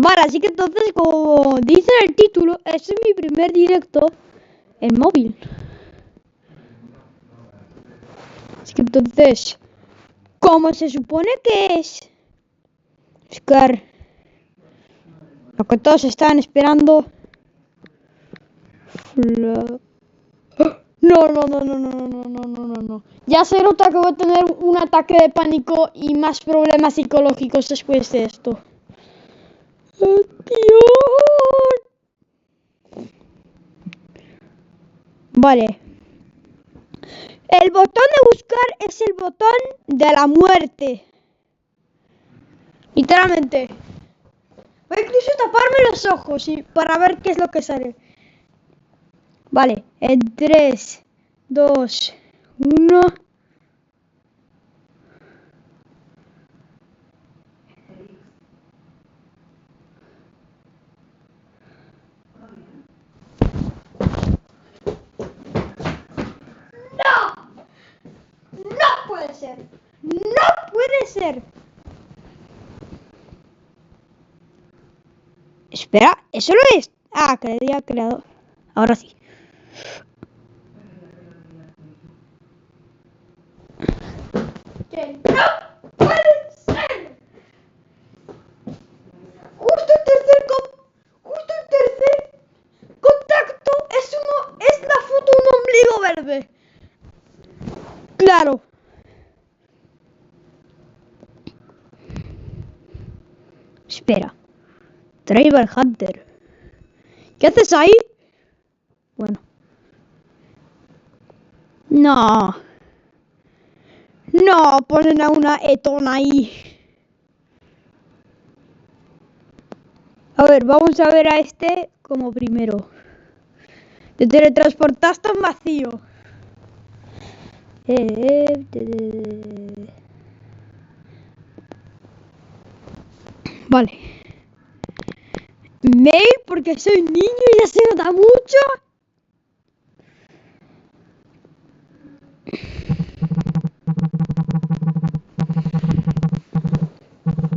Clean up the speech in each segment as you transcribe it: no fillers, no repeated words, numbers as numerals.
Vale, así que entonces, como dice el título, este es mi primer directo en móvil. Así que entonces, ¿cómo se supone que es? Buscar lo que todos estaban esperando. No, no, no, no, no, no, no, no, no, no, no. Ya se nota que voy a tener un ataque de pánico y más problemas psicológicos después de esto. ¡Dios! Vale. El botón de buscar es el botón de la muerte. Literalmente. Voy a incluso taparme los ojos para ver qué es lo que sale. Vale, en 3, 2, 1. ¡No! ¡No puede ser! ¡No puede ser! Espera, ¿eso lo es? Ah, que le había creado. Ahora sí. ¡Que no puede ser! Justo el tercer contacto es la foto de un ombligo verde. Claro. Espera. Driver Hunter. ¿Qué haces ahí? Bueno. No. No, ponen a una Etona ahí. A ver, vamos a ver a este como primero. Te teletransportaste a un vacío. Vale. Mail porque soy niño y ya se nota mucho.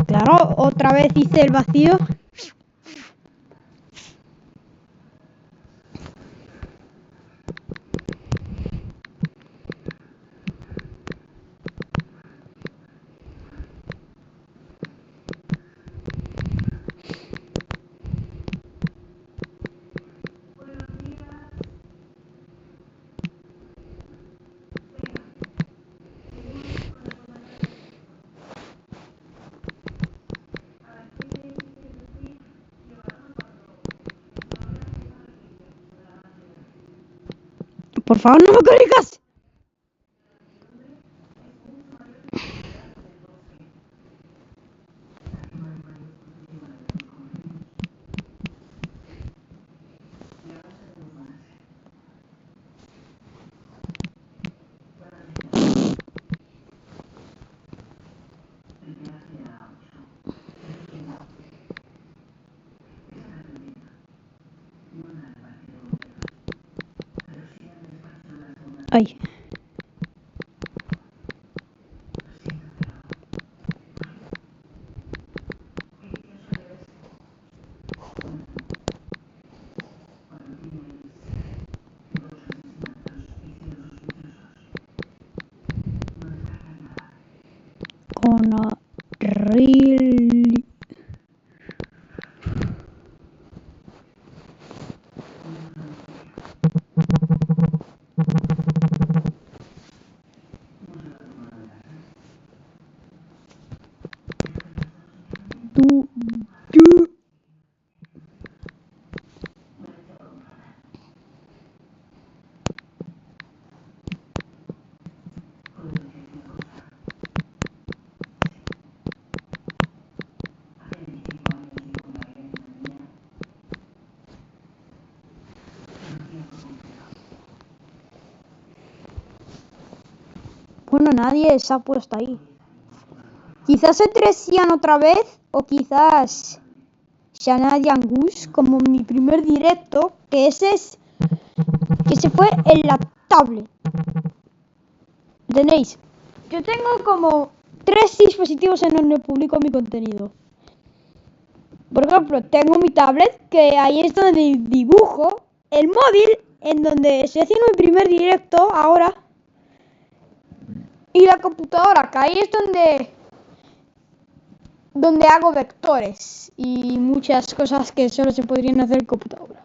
Claro, otra vez hice el vacío. Por favor, no me corrijas. Ay. Con really. Tú. Bueno, nadie se ha puesto ahí. Quizás se tresian otra vez o quizás Shanadia Angus como mi primer directo, que ese fue en la tablet. ¿Entendéis? Yo tengo como 3 dispositivos en donde publico mi contenido. Por ejemplo, tengo mi tablet, que ahí es donde dibujo, el móvil, en donde estoy haciendo mi primer directo ahora, y la computadora, que ahí es donde hago vectores y muchas cosas que solo se podrían hacer en computadora.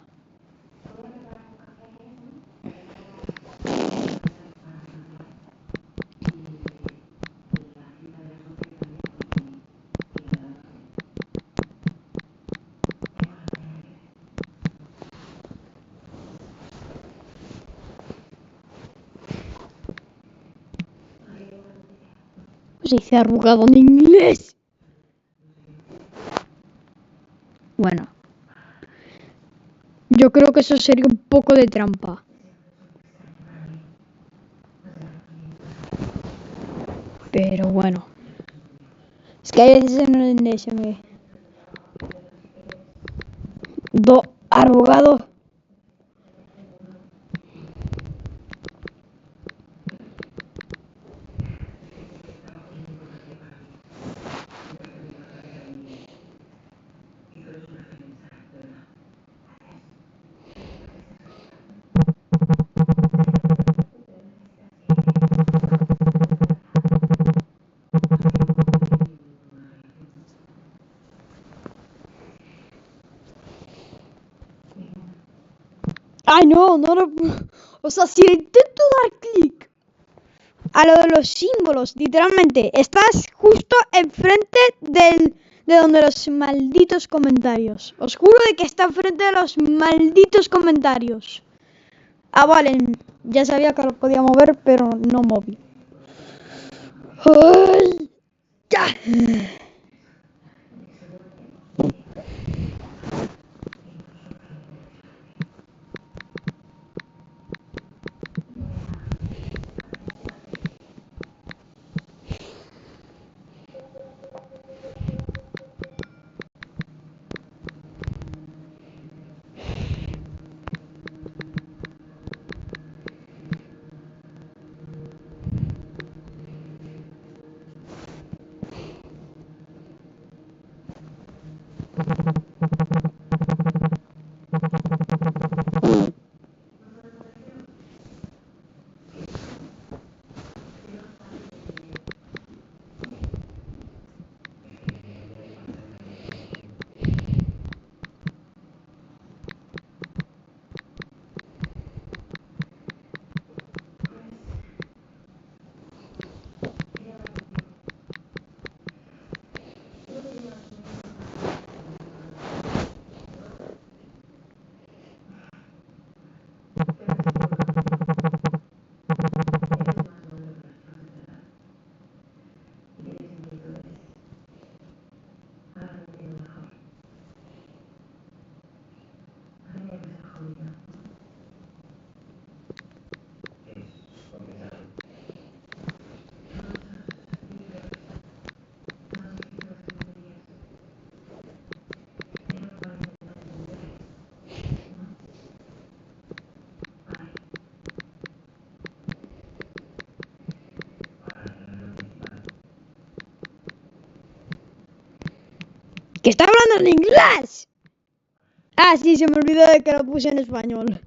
Se dice arrugado en inglés. Bueno, yo creo que eso sería un poco de trampa. Pero bueno. Es que hay veces en donde se me... arrugado. Ay, no. O sea, si intento dar clic a lo de los símbolos, literalmente, estás justo enfrente de donde los malditos comentarios. Os juro de que está enfrente de los malditos comentarios. Ah, vale, ya sabía que lo podía mover, pero no moví. ¡Ay! ¡Ya! ¡Que está hablando en inglés! Ah, sí, se me olvidó de que lo puse en español.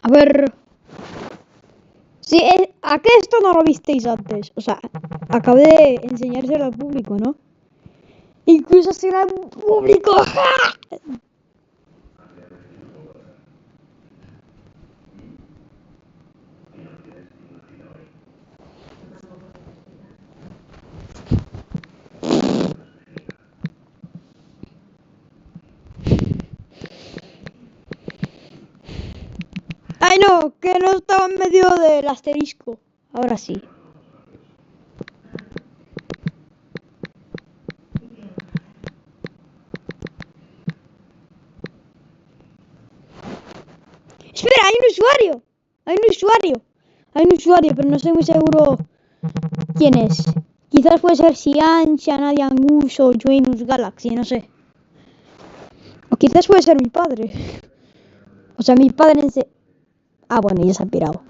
A ver... Sí, ¿a qué esto no lo visteis antes? O sea, acabé de enseñárselo al público, ¿no? Incluso será un público. ¡Ja! Ay, no, que no estaba en medio del asterisco. Ahora sí. usuario. Hay un usuario. Hay un usuario, pero no estoy muy seguro quién es. Quizás puede ser Xian, Xanadian Gus o Joinus Galaxy, no sé. O quizás puede ser mi padre. O sea, mi padre en se... Ah, bueno, ya se ha pirado.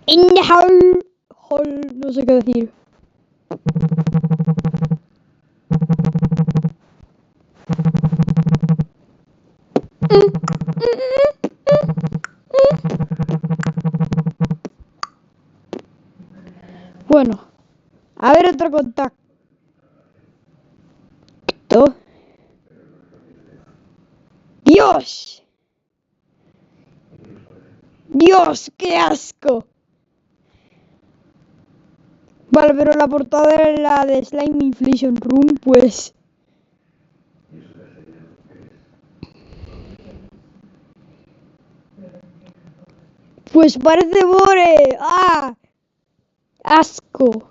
In the hole. No sé qué decir. Bueno, a ver otro contacto. ¡Dios! ¡Dios, qué asco! Vale, pero la portada era la de Slime Inflation Room, pues... Pues parece Bore. ¡Ah! Asco.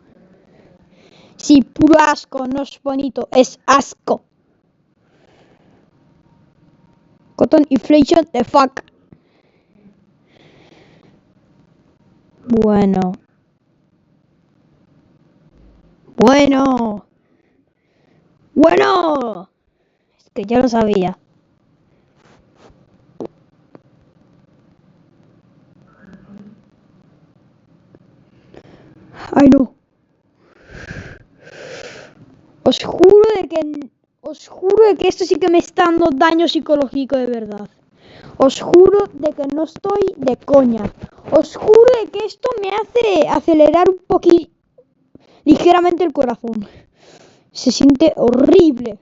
Sí, puro asco, no es bonito, es asco. Cotton Inflation, the fuck. Bueno. Bueno. Bueno. Es que ya lo sabía. Ay, no. Os juro de que esto sí que me está dando daño psicológico de verdad. Os juro de que no estoy de coña. Os juro de que esto me hace acelerar un poquito, ligeramente el corazón. Se siente horrible.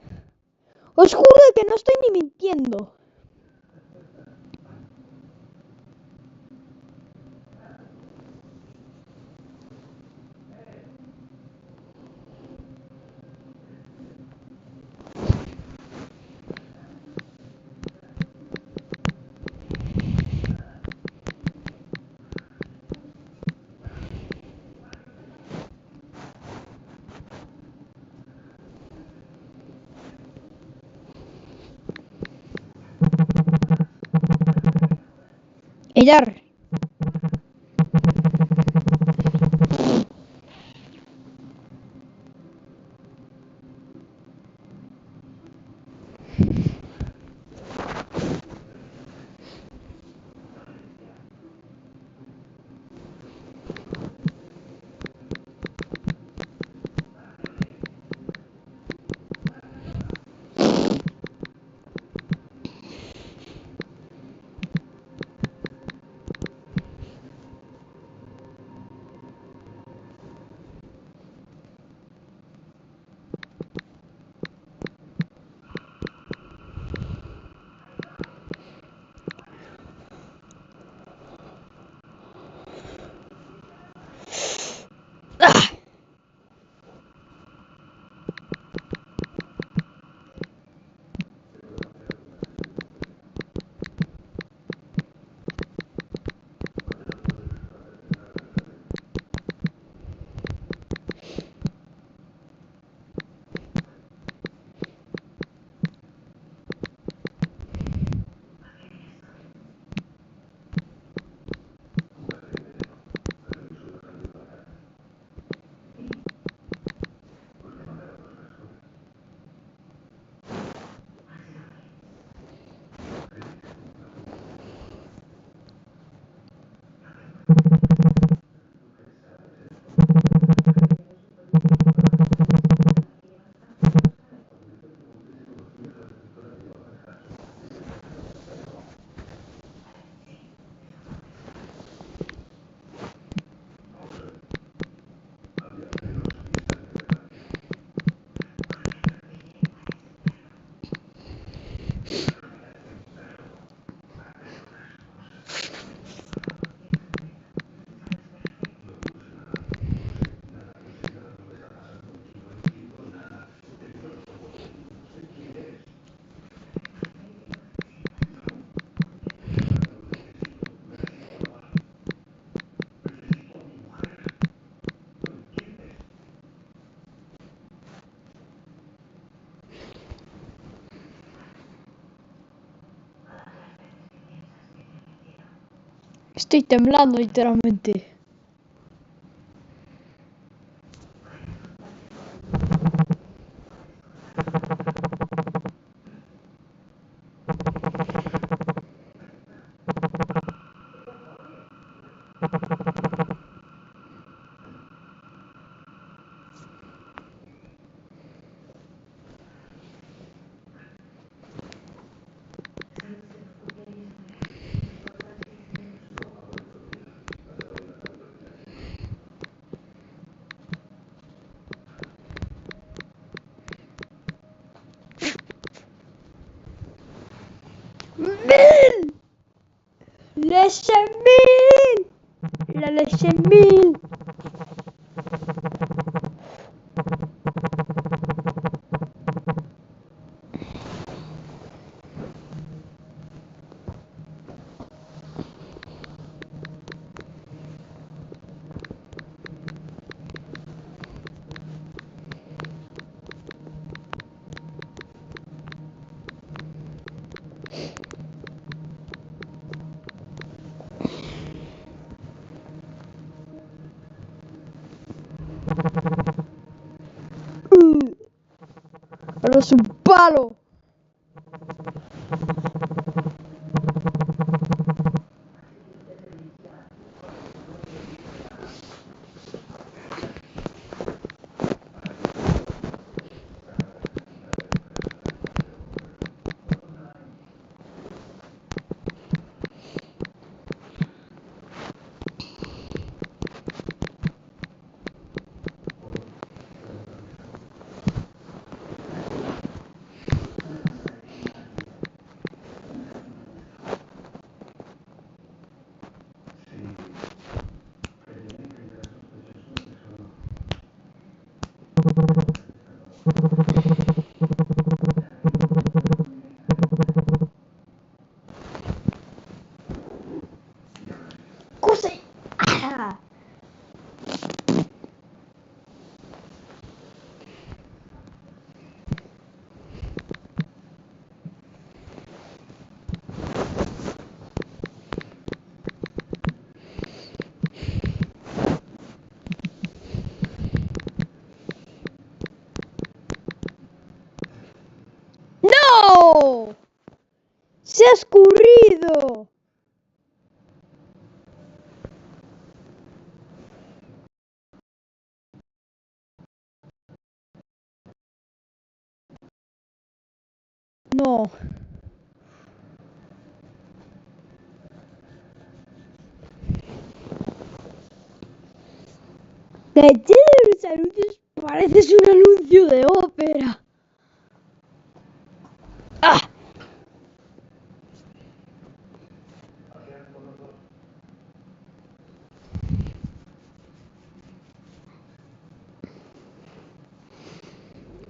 Os juro de que no estoy ni mintiendo. Ellar. Estoy temblando literalmente. ¡Mil! ¡Leche mil! La leche mil. Pero es un palo. ¡Cuse! ¡Ah! ¡No! ¡Se ha escurrido! No. De los anuncios pareces un anuncio de ópera. ¡Ah!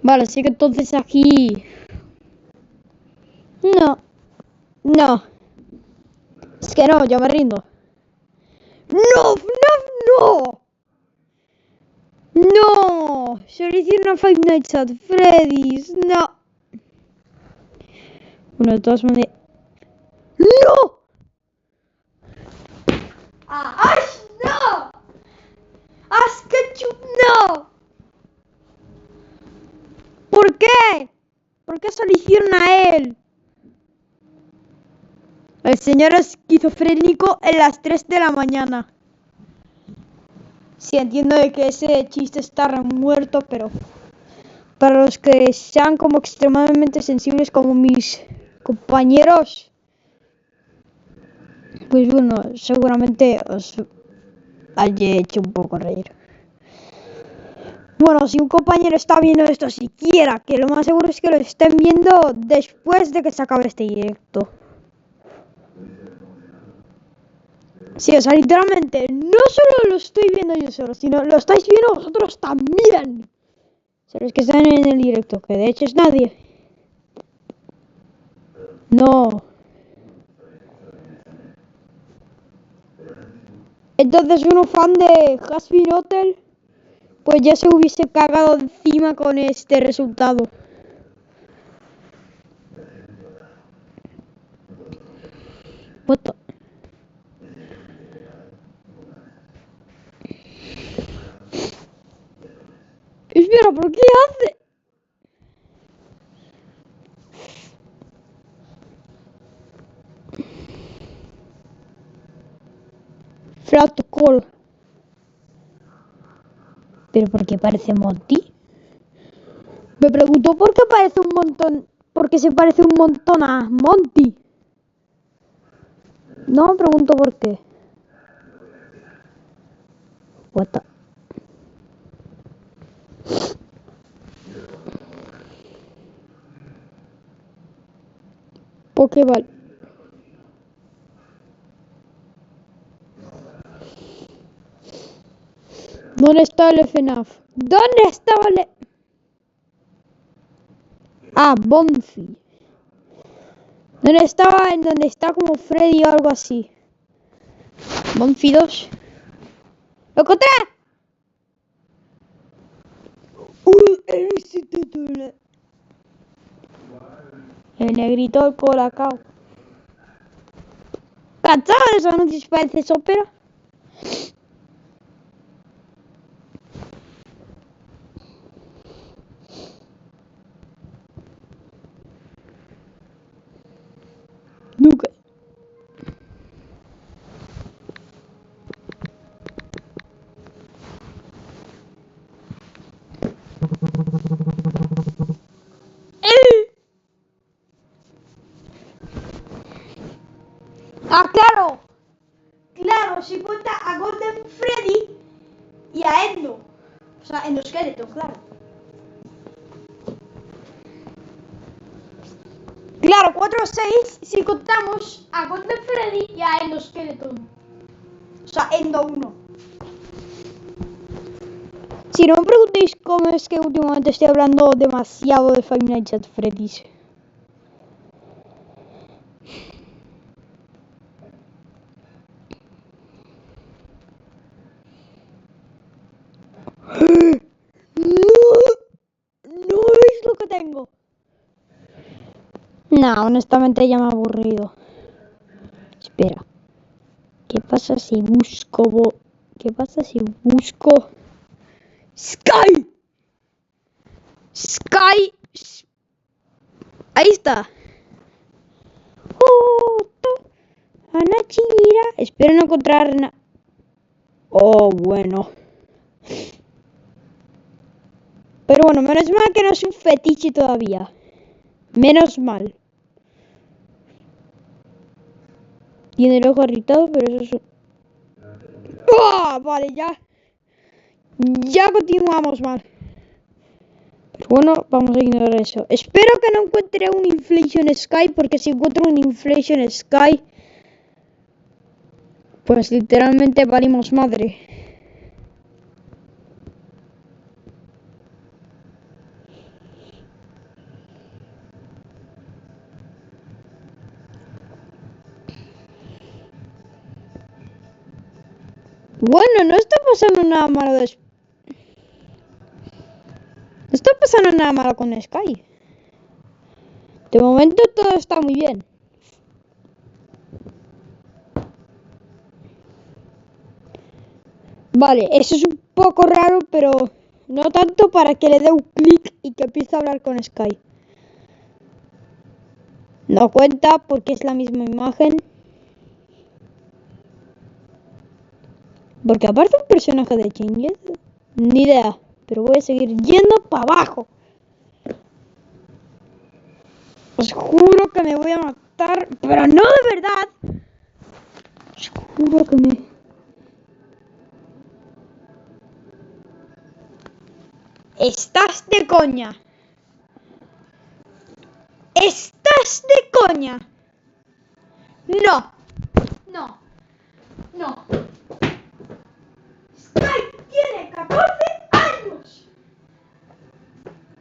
Vale, así que entonces aquí... No. No. Es que no, yo me rindo. ¡No! ¡No! ¡No! ¡No! Solo hicieron a Five Nights at Freddy's. ¡No! Bueno, de todas maneras... ¡No! ¡Ay, no! ¡Ash Ketchum, no! ¿Por qué? ¿Por qué solo hicieron a él? El señor esquizofrénico en las 3 de la mañana. Sí, entiendo de que ese chiste está muerto, pero para los que sean como extremadamente sensibles como mis compañeros, pues bueno, seguramente os haya hecho un poco reír. Bueno, si un compañero está viendo esto siquiera, que lo más seguro es que lo estén viendo después de que se acabe este directo. Sí, o sea, literalmente, no solo lo estoy viendo yo solo, sino lo estáis viendo vosotros también. O sea, los que están en el directo, que de hecho es nadie. No. Entonces uno fan de Hazbin Hotel, pues ya se hubiese cagado encima con este resultado. What the... Espera, ¿por qué hace? Protocol. ¿Pero por qué parece Monty? Me preguntó por qué parece un montón. Porque se parece un montón a Monty. No me pregunto por qué. What the... Pokéball. ¿Dónde está el FNAF? ¿Dónde estaba el... Ah, Bonfi. ¿Dónde estaba? En donde está como Freddy o algo así. Bonfi 2. ¡Lo encontré! El negrito del Colacao. ¿Cachado esos anuncios? Parece ópera. Nunca. ¡Ah, claro! Claro, se cuenta a Golden Freddy y a Endo. O sea, Endoskeleton, claro. Claro, 4 o 6 si contamos a Golden Freddy y a Endoskeleton. O sea, Endo 1. Si no me preguntéis cómo es que últimamente estoy hablando demasiado de Five Nights at Freddy's. No es lo que tengo. No, honestamente ya me ha aburrido. Espera. ¿Qué pasa si busco... ¿Qué pasa si busco... Sky? Sky... Ahí está. Ana Chira. Espero no encontrar nada. Oh, bueno. Pero bueno, menos mal que no es un fetiche todavía. Menos mal. Tiene el ojo irritado, pero eso es... ¡Oh! Vale, ya. Ya continuamos mal. Pero bueno, vamos a ignorar eso. Espero que no encuentre un Inflation Sky, porque si encuentro un Inflation Sky, pues literalmente valimos madre. Bueno, no está pasando nada malo no está pasando nada malo con Sky. De momento todo está muy bien. Vale, eso es un poco raro, pero no tanto para que le dé un clic y que empiece a hablar con Sky. No cuenta porque es la misma imagen. Porque aparte un personaje de Changes, ni idea. Pero voy a seguir yendo para abajo. Os juro que me voy a matar, pero no de verdad. Os juro que me... Estás de coña. Estás de coña. No. No. No. Sky tiene 14 años.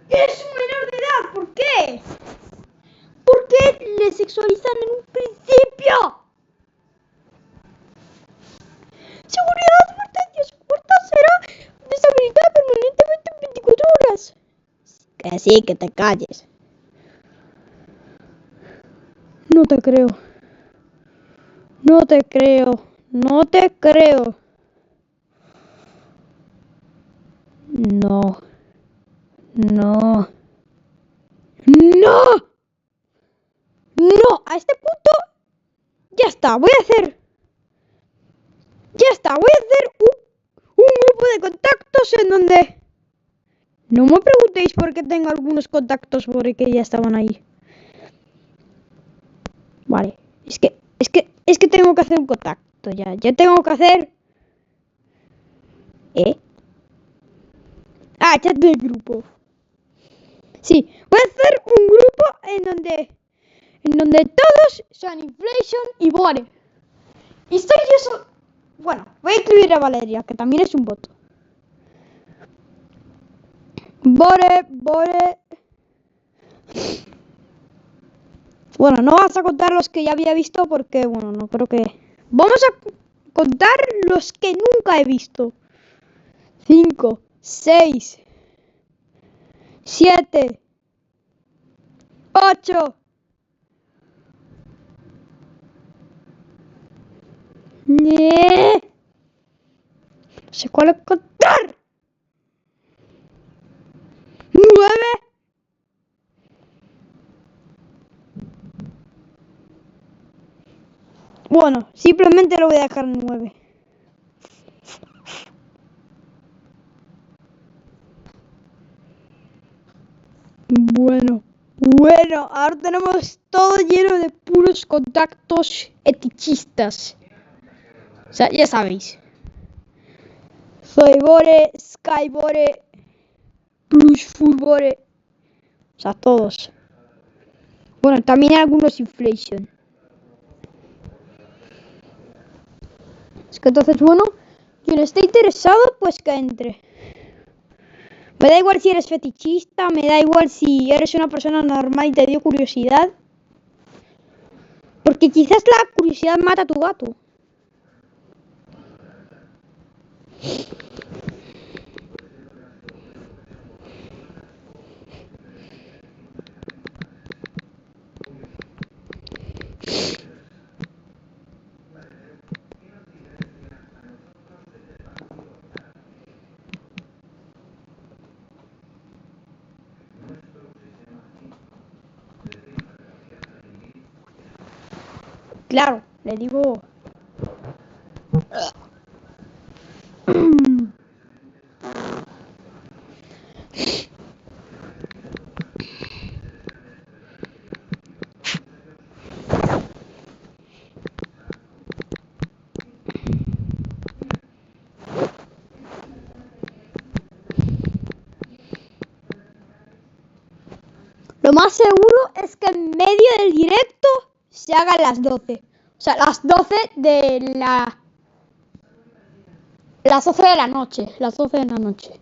Es un menor de edad. ¿Por qué? ¿Por qué le sexualizan en un principio? Seguridad, advertencia, su puerta será deshabilitada permanentemente en 24 horas. Que sí, que te calles. No te creo. No te creo. No te creo. No. No. ¡No! ¡No! A este punto... Ya está, voy a hacer... Ya está, voy a hacer un grupo de contactos en donde... No me preguntéis por qué tengo algunos contactos porque ya estaban ahí. Vale, es que tengo que hacer un contacto ya. Ya tengo que hacer... Ah, chat del grupo. Sí, voy a hacer un grupo en donde todos son Inflation y Bore. Y estoy yo solo... Bueno, voy a incluir a Valeria, que también es un bot. Bore... Bueno, no vas a contar los que ya había visto porque, bueno, no creo que... Vamos a contar los que nunca he visto. 5, 6, 7, 8. No sé cuál es contar. 9. Bueno, simplemente lo voy a dejar en 9. Bueno, ahora tenemos todo lleno de puros contactos etichistas. O sea, ya sabéis. Soy Bore, Sky Bore, Plus Full Bore. O sea, todos. Bueno, también hay algunos Inflation. Es que entonces, bueno, quien esté interesado, pues que entre. Me da igual si eres fetichista, me da igual si eres una persona normal y te dio curiosidad. Porque quizás la curiosidad mata a tu gato. Claro, le digo... Lo más seguro es que en medio del directo se hagan las 12. O sea, las 12 de la... Las 12 de la noche. Las 12 de la noche.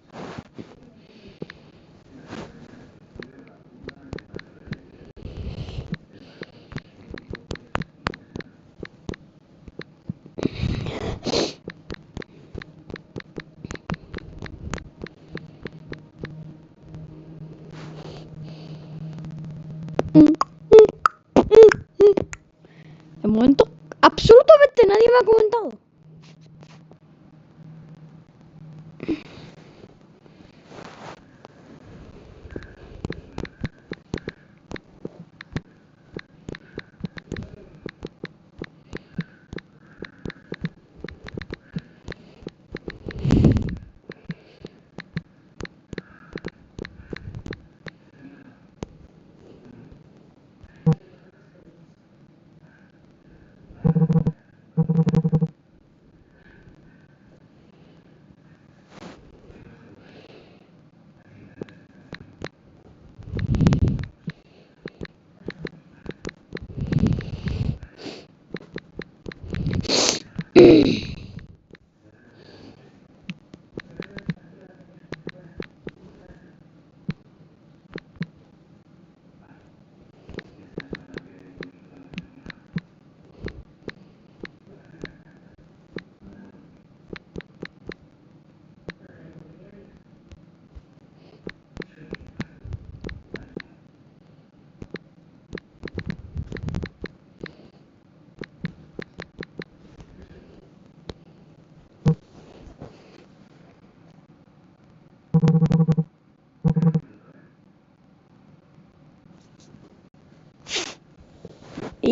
De momento, absolutamente nadie me ha comentado.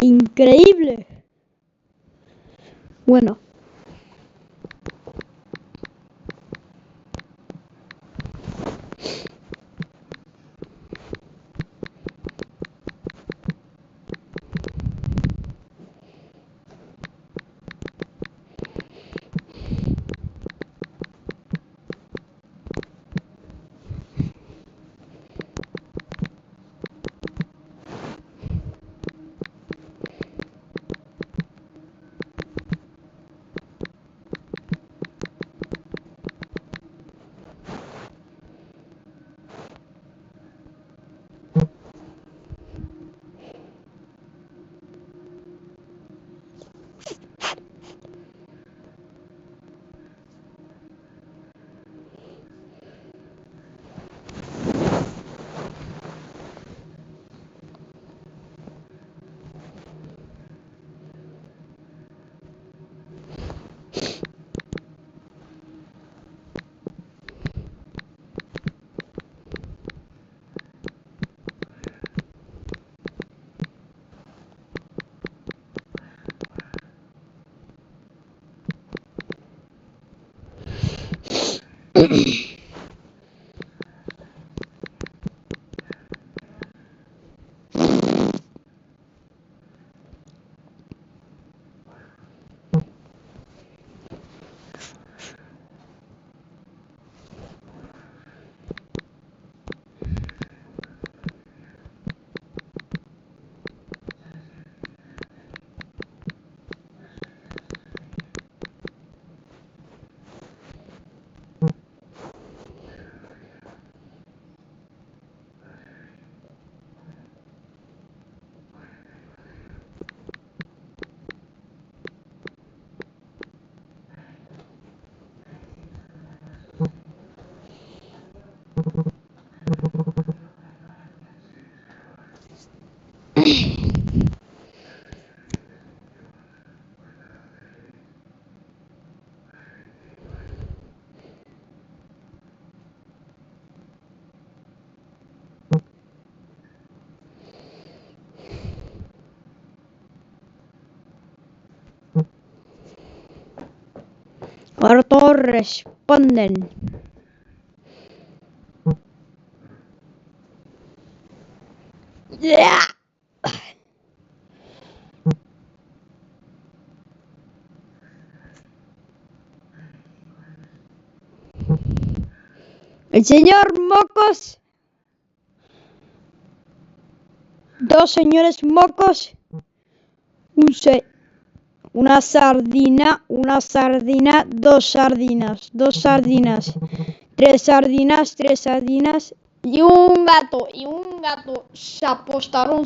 Increíble. Bueno. Ahora todos responden. ¡Ya! El señor Mocos. Dos señores Mocos. Una sardina, dos sardinas, tres sardinas y un gato. Se apostaron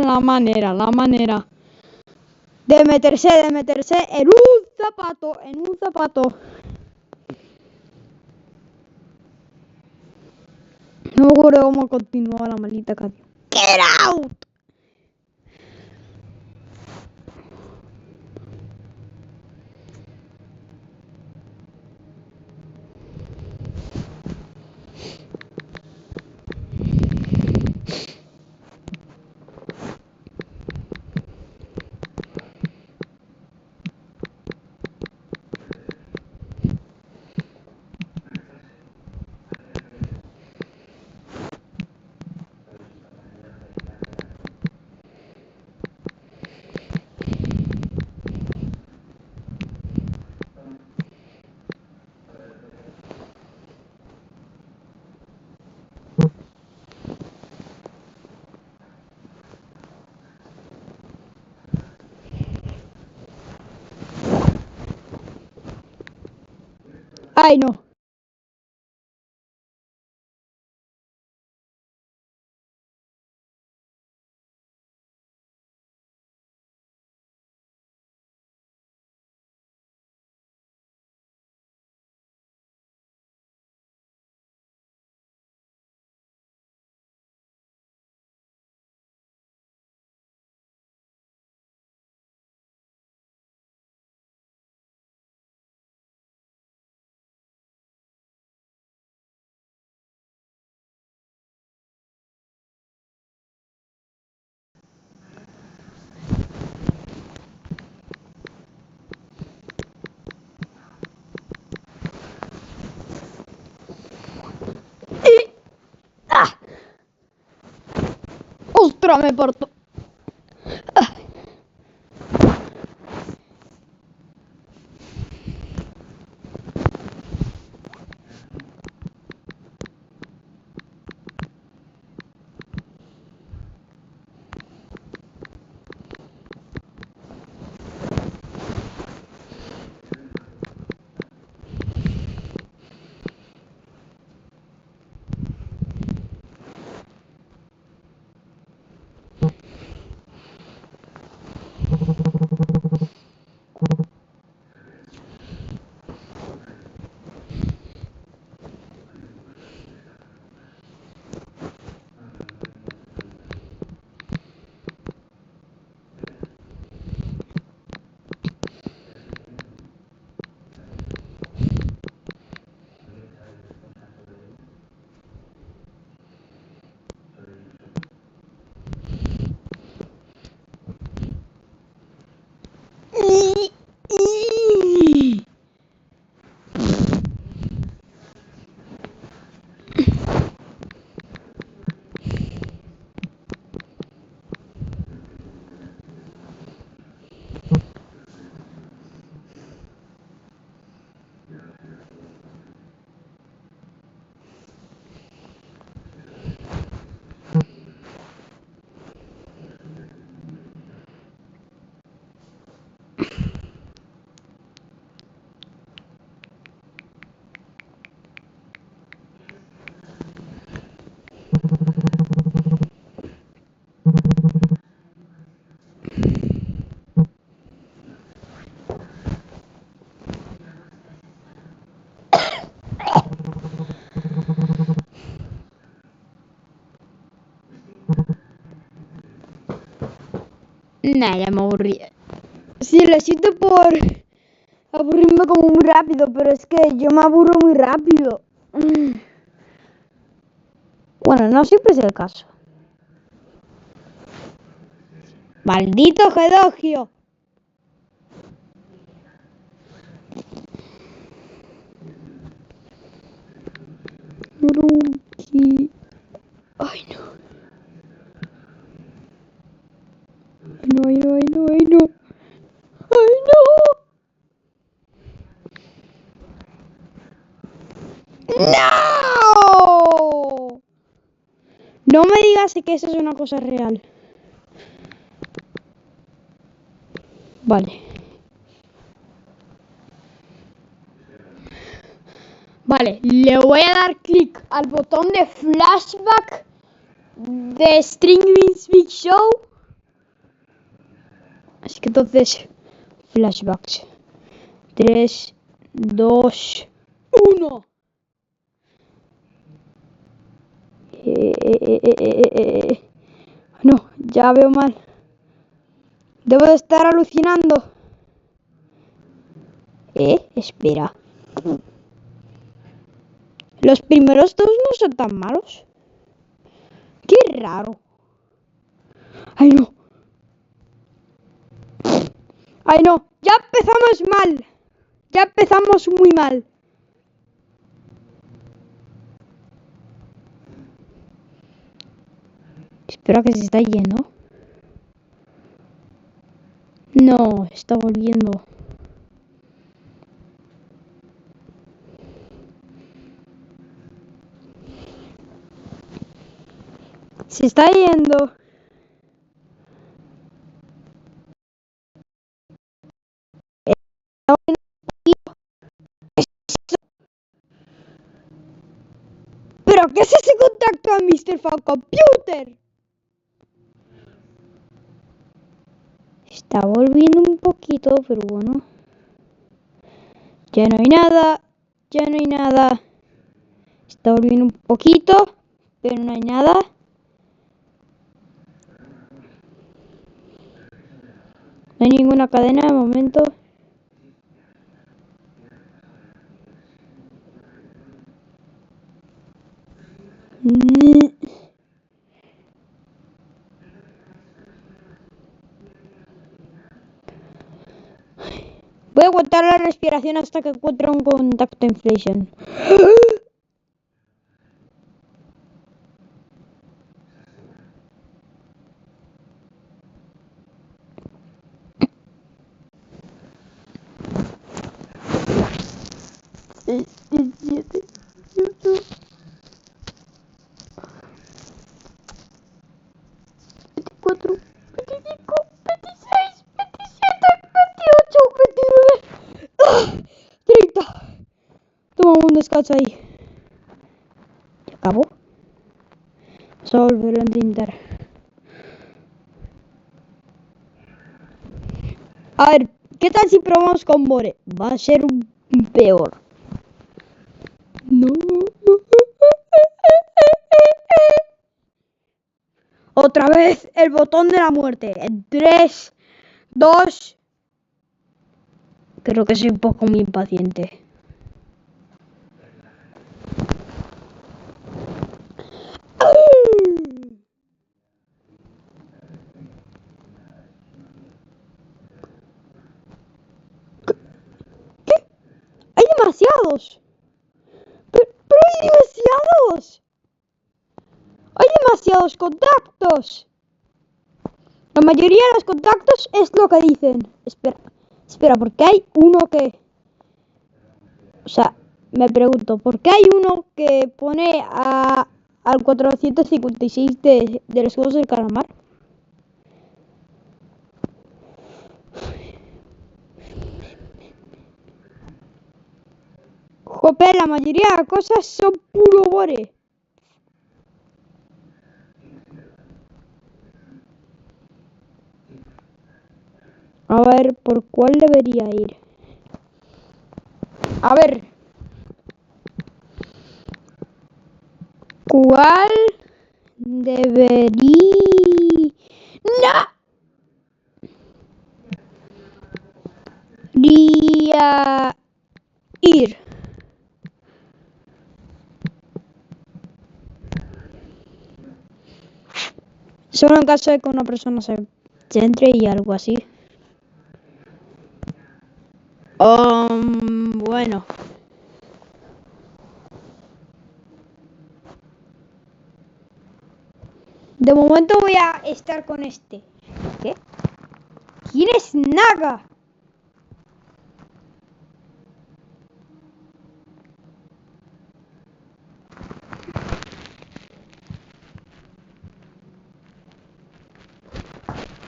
la manera de meterse en un zapato. No me acuerdo cómo continuaba la maldita canción. Get out. Ay, no. Ahora me porto. Nah, ya me aburrí. Sí, lo siento por aburrirme como muy rápido, pero es que yo me aburro muy rápido. Bueno, no siempre es el caso. ¡Maldito Gedogio! Ruki. Ay, no. No, ay, no, ay, no, ay, no. ¡Ay, no! ¡No! No me digas que eso es una cosa real. Vale. Vale, le voy a dar clic al botón de flashback de Stringbeans Big Show. Así que entonces, flashbacks. 3, 2, 1. No, ya veo mal. Debo de estar alucinando. Espera. Los primeros dos no son tan malos. Qué raro. Ay, no. Ay, no. Ya empezamos mal. Ya empezamos muy mal. Espero que se está yendo. No, está volviendo. Se está yendo. ¿Pero qué es ese contacto a Mr. Fan Computer? Está volviendo un poquito, pero bueno. Ya no hay nada. Ya no hay nada. Está volviendo un poquito, pero no hay nada. No hay ninguna cadena de momento. Voy a aguantar la respiración hasta que encuentre un contacto inflation. acabó. Vamos a volverlo a intentar. A ver, ¿qué tal si probamos con More? Va a ser un peor. No. Otra vez el botón de la muerte. En 3, 2. Creo que soy un poco muy impaciente. ¿Qué? Hay demasiados. Pero hay demasiados. Hay demasiados contactos. La mayoría de los contactos es lo que dicen. Espera, ¿por qué hay uno que... O sea, me pregunto, ¿por qué hay uno que pone al 456 de los Juegos del Calamar? Joder, la mayoría de las cosas son puro gore. A ver, ¿por cuál debería ir? A ver. ¿Cuál debería... ¡No! Ir? Solo en caso de que una persona se entre y algo así. Bueno. De momento voy a estar con este. ¿Qué? ¿Quién es Naga?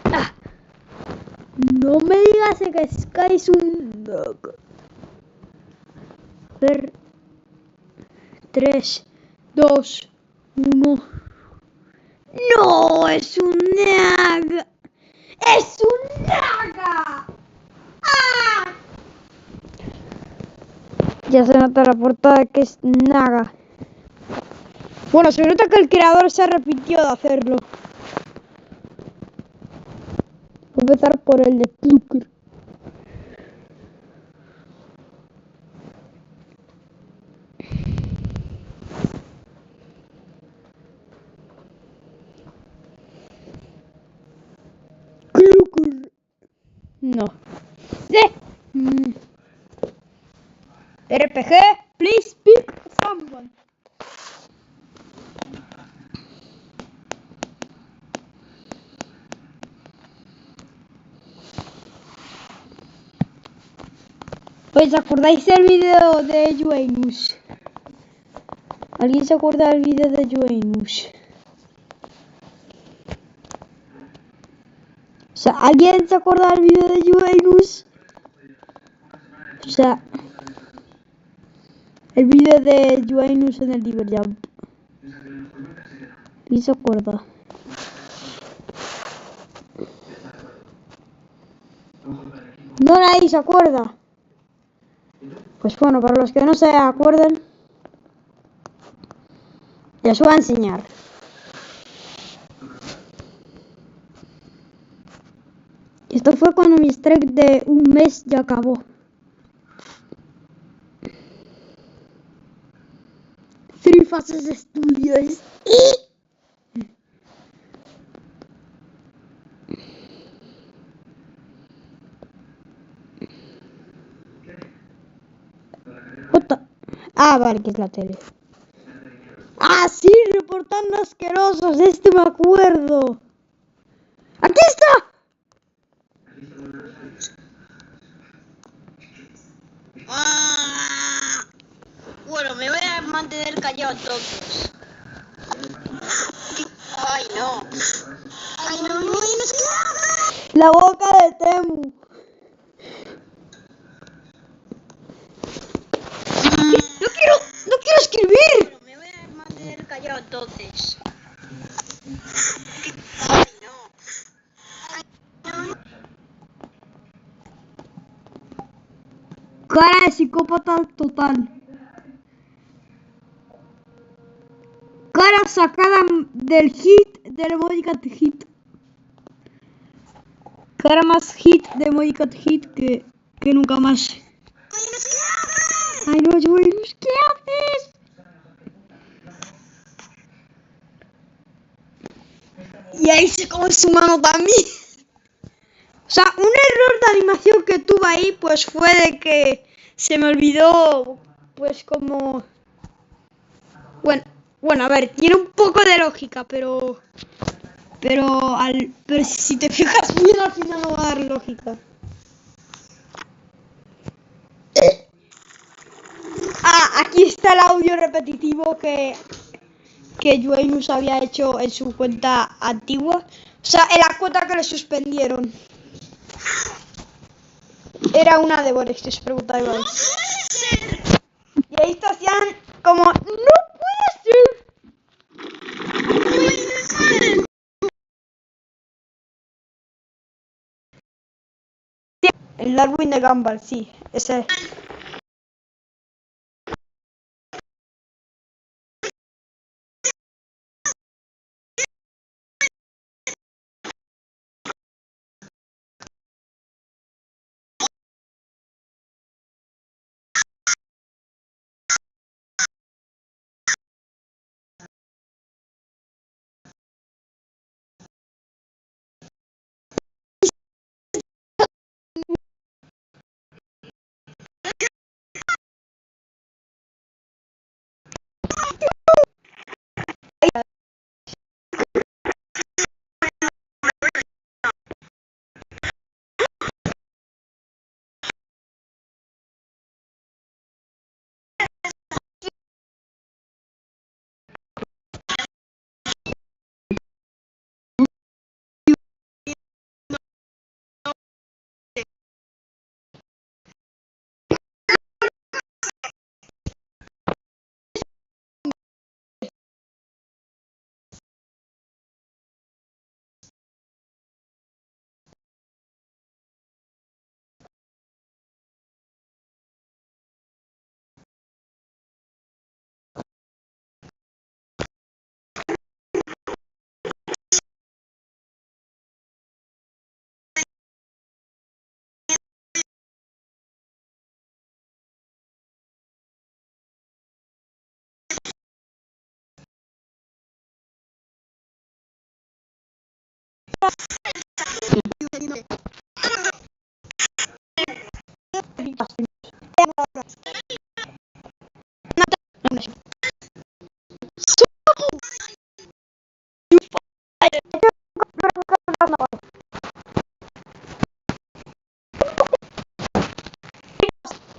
Ah, no me digas que Sky es un Naga. A ver. 3, 2, 1. ¡No! ¡Es un Naga! ¡Es un Naga! ¡Ah! Ya se nota la portada que es Naga. Bueno, se nota que el creador se arrepintió de hacerlo. Voy a empezar por el de Plucker. No. RPG, please pick someone. ¿Os acordáis del video de Juenus? ¿Alguien se acuerda del video de Juenus? O sea, ¿alguien se acuerda del video de Juenus? O sea, el video de Juenus en el Diverjump. ¿Quién se acuerda? No, nadie se acuerda. Pues bueno, para los que no se acuerdan, les voy a enseñar. Esto fue cuando mi strike de un mes ya acabó. 3 fases de estudios. Ah, vale, que es la tele. Ah, sí, reportando asquerosos. De este me acuerdo. ¡Aquí está! Bueno, me voy a mantener callado entonces. Ay, no. Ay, no, no, no es que... La boca de Temu. No quiero escribir. Bueno, me voy a mantener entonces. Cara de psicópata total. Cara sacada del hit del emoji cat hit. Cara más hit de emoji cat hit que nunca más. Ay no, Joelus, ¿qué haces? Y ahí se come su mano también. O sea, un error de animación que tuve ahí, pues fue de que se me olvidó, pues como... Bueno, a ver, tiene un poco de lógica, pero si te fijas bien al final no va a dar lógica. Aquí está el audio repetitivo que Joenus había hecho en su cuenta antigua. O sea, en la cuenta que le suspendieron. Era una de Borex, os preguntaba. Y ahí está Cian como... ¡No puede ser! El Darwin de Gumball, sí, ese.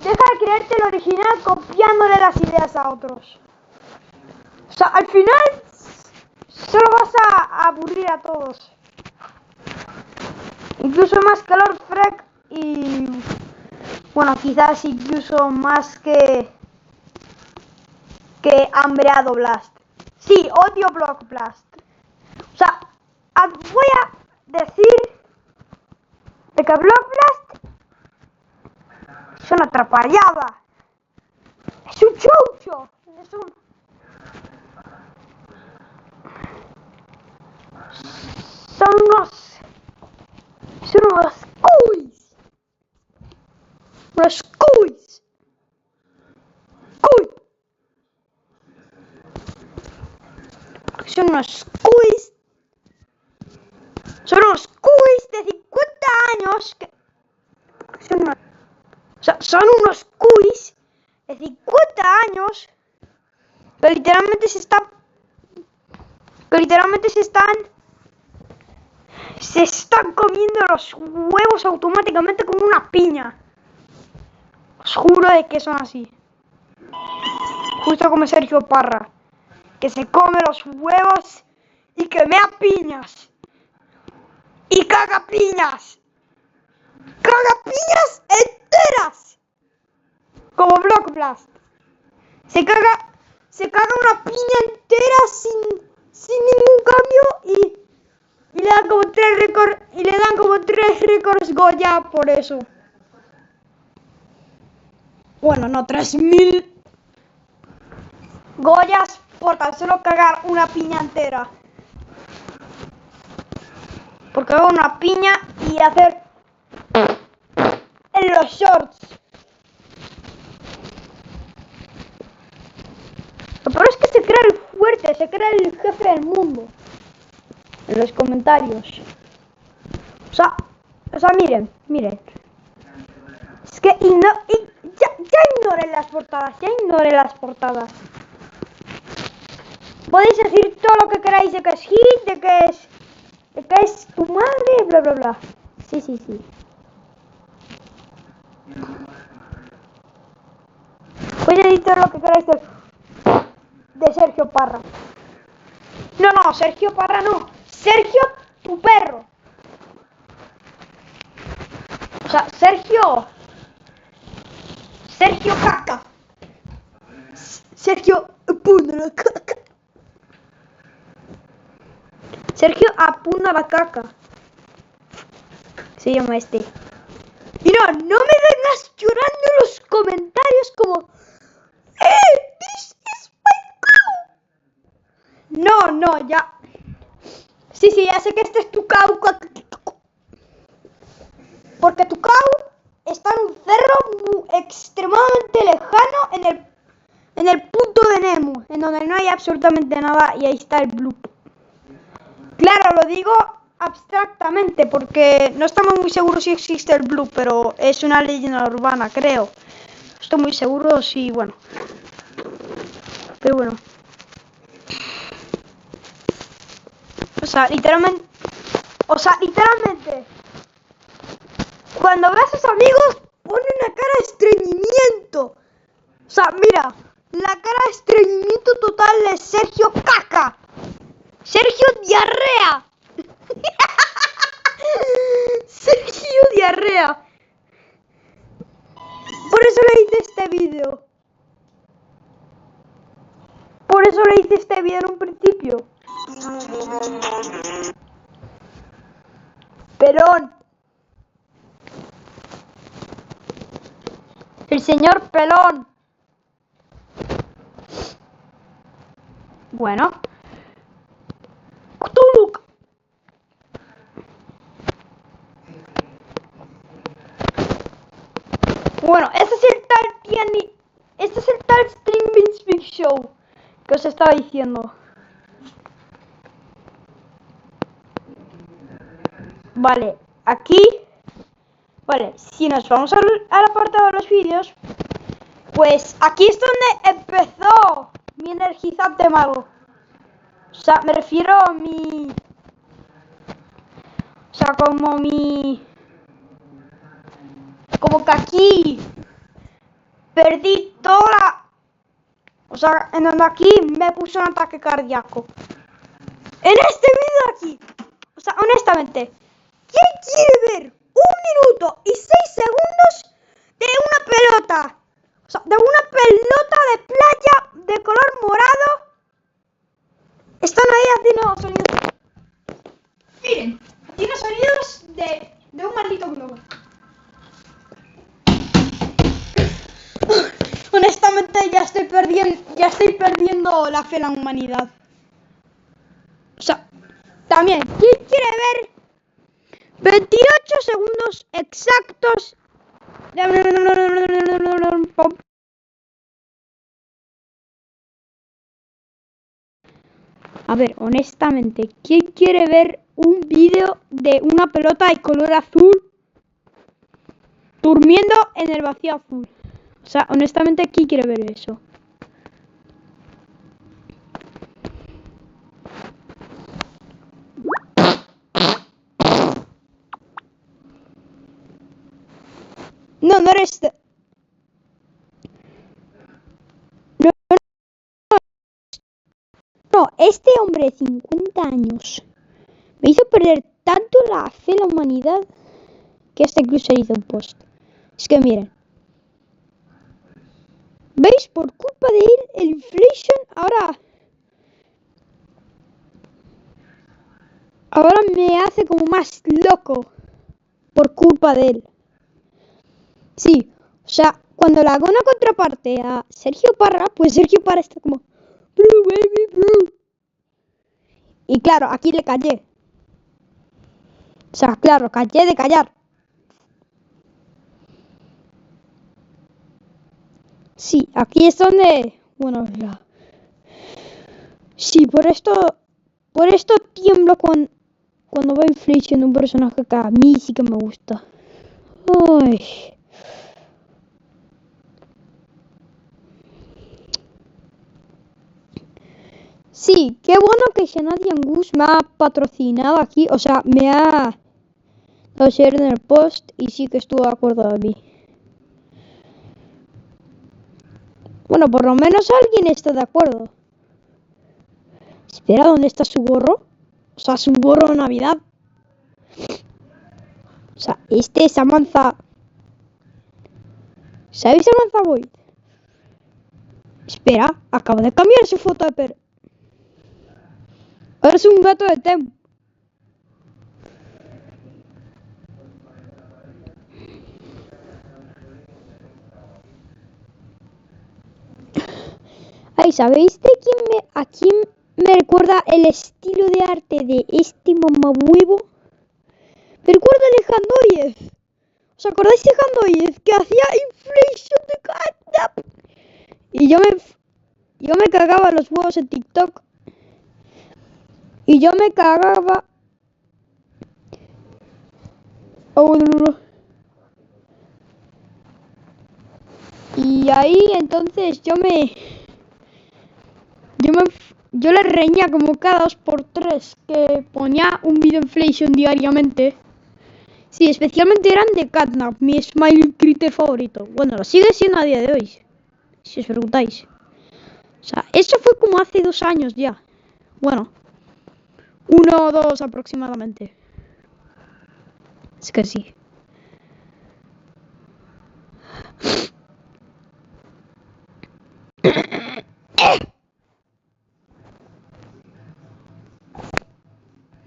Deja de creerte el original copiándole las ideas a otros. O sea, al final solo vas a aburrir a todos. Incluso más que Lord Freck y... Bueno, quizás incluso más que Hambreado Blast. Sí, odio Block Blast. O sea, voy a decir de que Block Blast es una atrapallada. Es un chucho. Son unos cuis. Unos cuis. Son unos cuis. Son unos cuis de 50 años que... Son unos cuis de 50 años que literalmente se están comiendo los huevos automáticamente como una piña. Os juro de que son así. Justo como Sergio Parra, que se come los huevos y que mea piñas. Y caga piñas. Caga piñas enteras. Como Block Blast. Se caga una piña entera sin ningún cambio y le dan como 3 récords Goya por eso. Bueno, no, 3000 Goyas por tan solo cagar una piña entera. Por cagar una piña y hacer en los shorts. Lo peor es que se crea el fuerte, se crea el jefe del mundo. En los comentarios. O sea, miren. Es que ya ignoren las portadas. Podéis decir todo lo que queráis de que es hit, de que es tu madre, bla bla bla. Sí. Podéis decir todo lo que queráis de Sergio Parra. No, Sergio Parra no. Sergio, tu perro. O sea, Sergio caca. Sergio apuna la caca. Sergio apuna la caca. Se llama este. Y no me vengas llorando en los comentarios como this is my cow. No, ya. Sí, ya sé que este es tu cow. Porque tu cow está en un cerro extremadamente lejano en el punto de Nemo, en donde no hay absolutamente nada y ahí está el bloop. Claro, lo digo abstractamente porque no estamos muy seguros si existe el bloop, pero es una leyenda urbana, creo. Estoy muy seguro, sí, bueno. Pero bueno. O sea, literalmente. Cuando ves a sus amigos, pone una cara de estreñimiento. O sea, mira, la cara de estreñimiento total de Sergio Caca. Sergio Diarrea. Sergio Diarrea. Por eso le hice este vídeo. En un principio. Pelón. El señor Pelón. Bueno. Cthulhu. Bueno, este es el tal Streambeans Big Show que os estaba diciendo. Vale, aquí. Vale, si nos vamos al apartado de los vídeos, pues aquí es donde empezó mi energizante mago. O sea, me refiero a mi... O sea, como que aquí perdí toda la... O sea, en donde aquí me puso un ataque cardíaco. En este vídeo aquí. O sea, honestamente, ¿quién quiere ver 1 minuto y 6 segundos de una pelota? O sea, de una pelota de playa de color morado. Están ahí haciendo sonidos. Miren, haciendo sonidos de un maldito globo. Honestamente ya estoy perdiendo la fe en la humanidad. O sea, también, ¿quién quiere ver 28 segundos exactos? A ver, honestamente, ¿quién quiere ver un vídeo de una pelota de color azul durmiendo en el vacío azul? O sea, honestamente, ¿quién quiere ver eso? No eres... No, este hombre de 50 años me hizo perder tanto la fe en la humanidad que hasta incluso hizo un post. Es que miren. ¿Veis? Por culpa de él, el inflation ahora ahora me hace como más loco por culpa de él. Sí, o sea, cuando le hago una contraparte a Sergio Parra, pues Sergio Parra está como, bro, baby, bro. Y claro, aquí le callé. O sea, claro, callé de callar. Sí, aquí es donde, bueno, ya. Sí, por esto tiemblo cuando veo Inflation de un personaje que a mí sí que me gusta. Ay. Sí, qué bueno que Shanadi Angus me ha patrocinado aquí, o sea, me ha dado share en el post y sí que estuvo de acuerdo a mí. Bueno, por lo menos alguien está de acuerdo. Espera, ¿dónde está su gorro? O sea, su gorro de Navidad. O sea, este es Samantha. ¿Sabéis Samantha Boyd? Espera, acabo de cambiar su foto de ahora es un gato de Tem. Ay, ¿sabéis a quién me recuerda el estilo de arte de este mamahuevo? Me recuerda a Alejandroyev. ¿Os acordáis de Alejandroyev que hacía Inflation de Catnap? Y yo me cagaba los huevos en TikTok. Y yo me cagaba. Oh, no. Y ahí entonces yo le reñía como cada 2x3 que ponía un video Inflation diariamente. Sí, especialmente eran de Catnap, mi Smile Critter favorito. Bueno, lo sigue siendo a día de hoy, si os preguntáis. O sea, eso fue como hace 2 años ya. Bueno, 1 o 2 aproximadamente. Es que sí.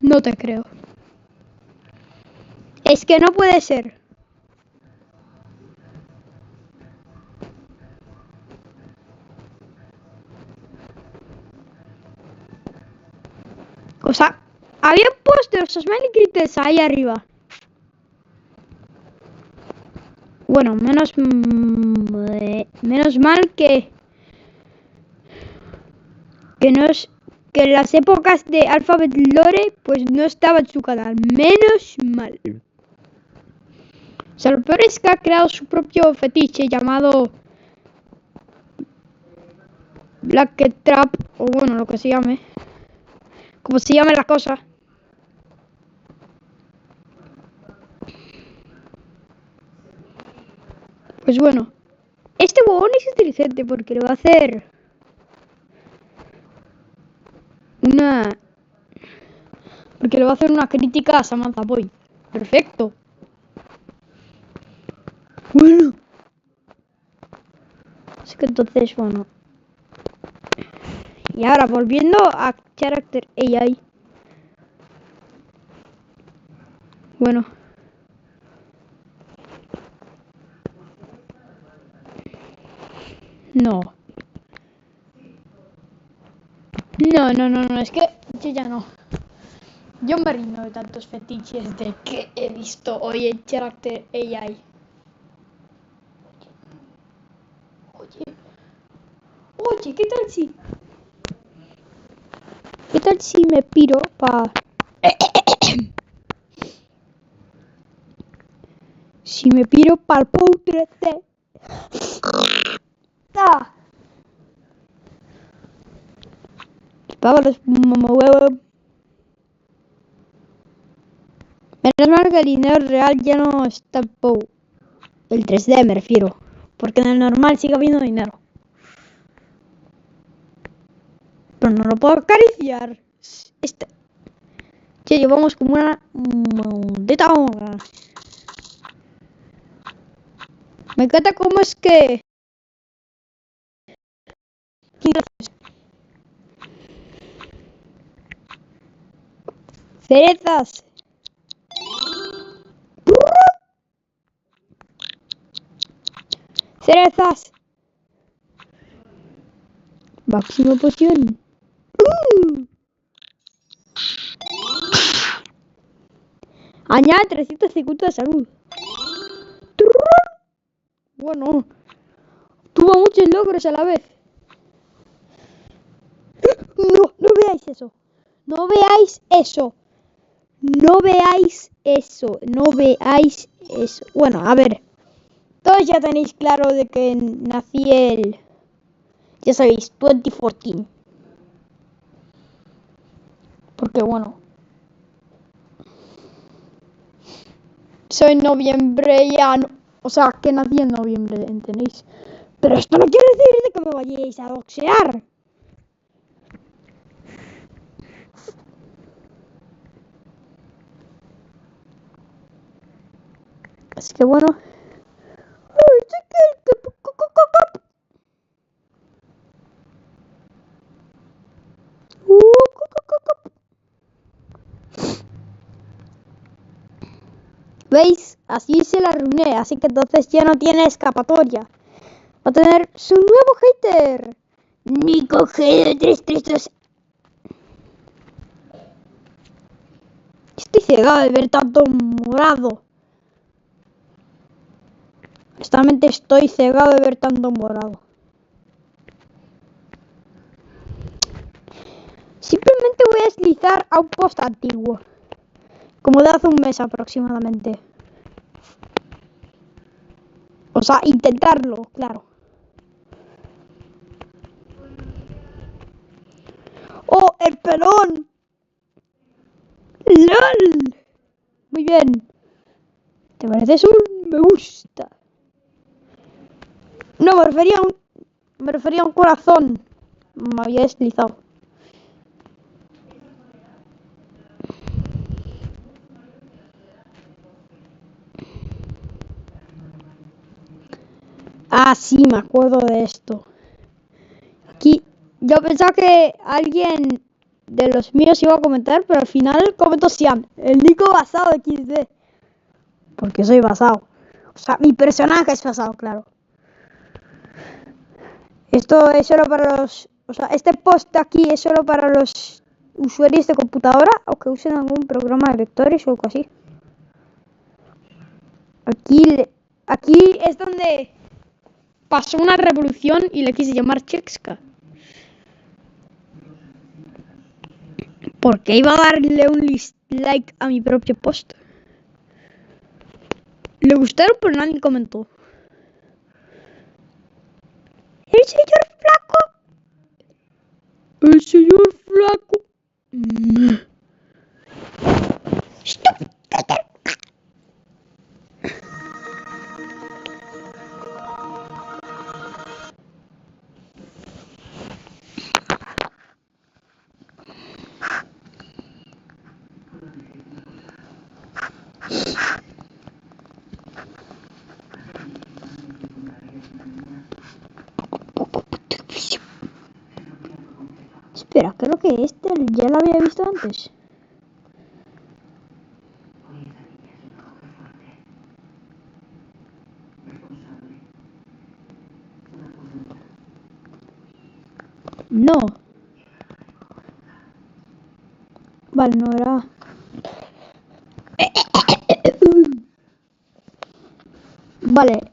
No te creo. Es que no puede ser. O sea, había puesto los Smiley Critters ahí arriba. Bueno, menos mal que en las épocas de Alphabet Lore pues no estaba en su canal. Menos mal. O sea, lo peor es que ha creado su propio fetiche llamado Black Trap, o bueno, lo que se llame. Como se llame la cosa. Pues bueno, este huevón es inteligente porque le va a hacer una crítica a Samantha Boyd. Perfecto. Bueno. Así que entonces, bueno. Y ahora, volviendo a Character AI. Bueno. No. No, es que yo ya no. Yo me rindo de tantos fetiches de que he visto hoy en Character AI. Oye, ¿qué tal si me piro si me piro para el Pou 3D? ¡Ah! Pago los mamahuevos. Menos mal que el dinero real ya no está en Pou. El 3D me refiero. Porque en el normal sigue habiendo dinero. Pero no lo puedo acariciar. Ya llevamos como una maldita hora. Me encanta cómo es que... Cerezas. Cerezas. Máxima poción. Añade 350 de salud. Bueno, tuvo muchos logros a la vez. No, no veáis eso. No veáis eso. No veáis eso. No veáis eso. Bueno, a ver. Todos ya tenéis claro de que nací el... Ya sabéis, 2014. Porque bueno. Soy noviembre ya... O sea, que nací en noviembre, ¿entendéis? Pero esto no quiere decir de que me vayáis a doxear. Así que bueno. ¿Veis? Así se la arruiné. Así que entonces ya no tiene escapatoria. Va a tener su nuevo hater. Nico G332. Estoy cegado de ver tanto morado. Honestamente estoy cegado de ver tanto morado. Simplemente voy a deslizar a un post antiguo. Como de hace un mes aproximadamente. O sea, intentarlo, claro. ¡Oh, el pelón! ¡Lol! Muy bien. ¿Te pareces un me gusta? No, me refería a un corazón. Me había deslizado. Ah, sí, me acuerdo de esto. Aquí, yo pensaba que alguien de los míos iba a comentar, pero al final comentó Siam, el Nico basado XD. Porque soy basado. O sea, mi personaje es basado, claro. Esto es solo para los... O sea, este post aquí es solo para los usuarios de computadora o que usen algún programa de vectores o algo así. Aquí es donde pasó una revolución y le quise llamar Chexka. Porque iba a darle un like a mi propio post. Le gustaron, pero nadie comentó. El señor flaco. El señor flaco. Stop. Espera, creo que este ya lo había visto antes. No. Vale, no era... Vale.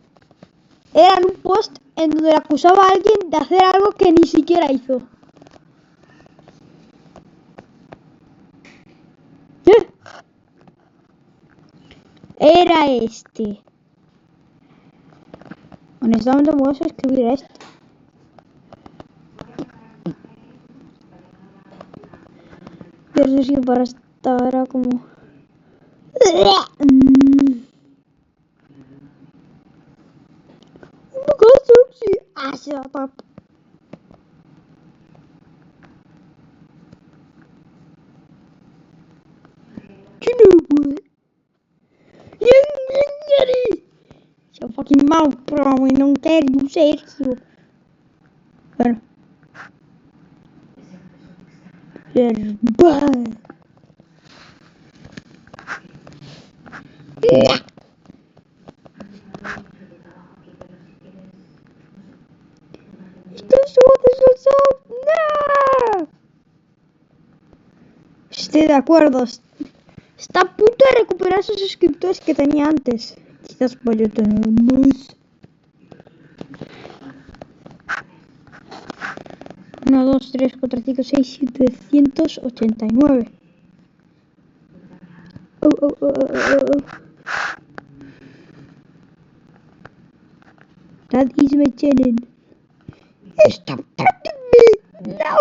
Era en un post en donde le acusaba a alguien de hacer algo que ni siquiera hizo. Era este. Honestamente me voy a suscribir a este. Yo sé si para estar era como... Shut up. You know what? So fucking mouth bro, e não quero sexo. Bueno. ¡Estos voces son... ¡No! Estoy de acuerdo. Está a punto de recuperar esos suscriptores que tenía antes. Quizás vaya a tener más. 1, 2, 3, 4, 5, 6, 789. That is my channel. Stop touching me. No.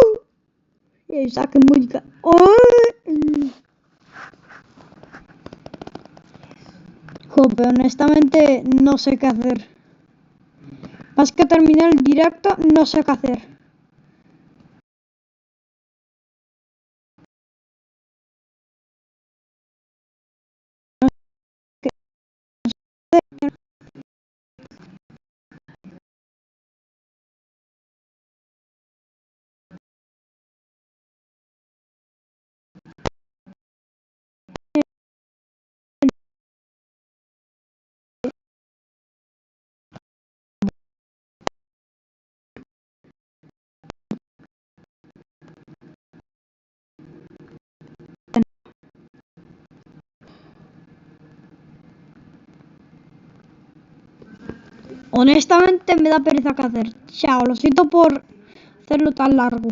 Saque música. Joder, honestamente no sé qué hacer. Más que terminar el directo, no sé qué hacer. Honestamente me da pereza qué hacer. Chao, lo siento por hacerlo tan largo.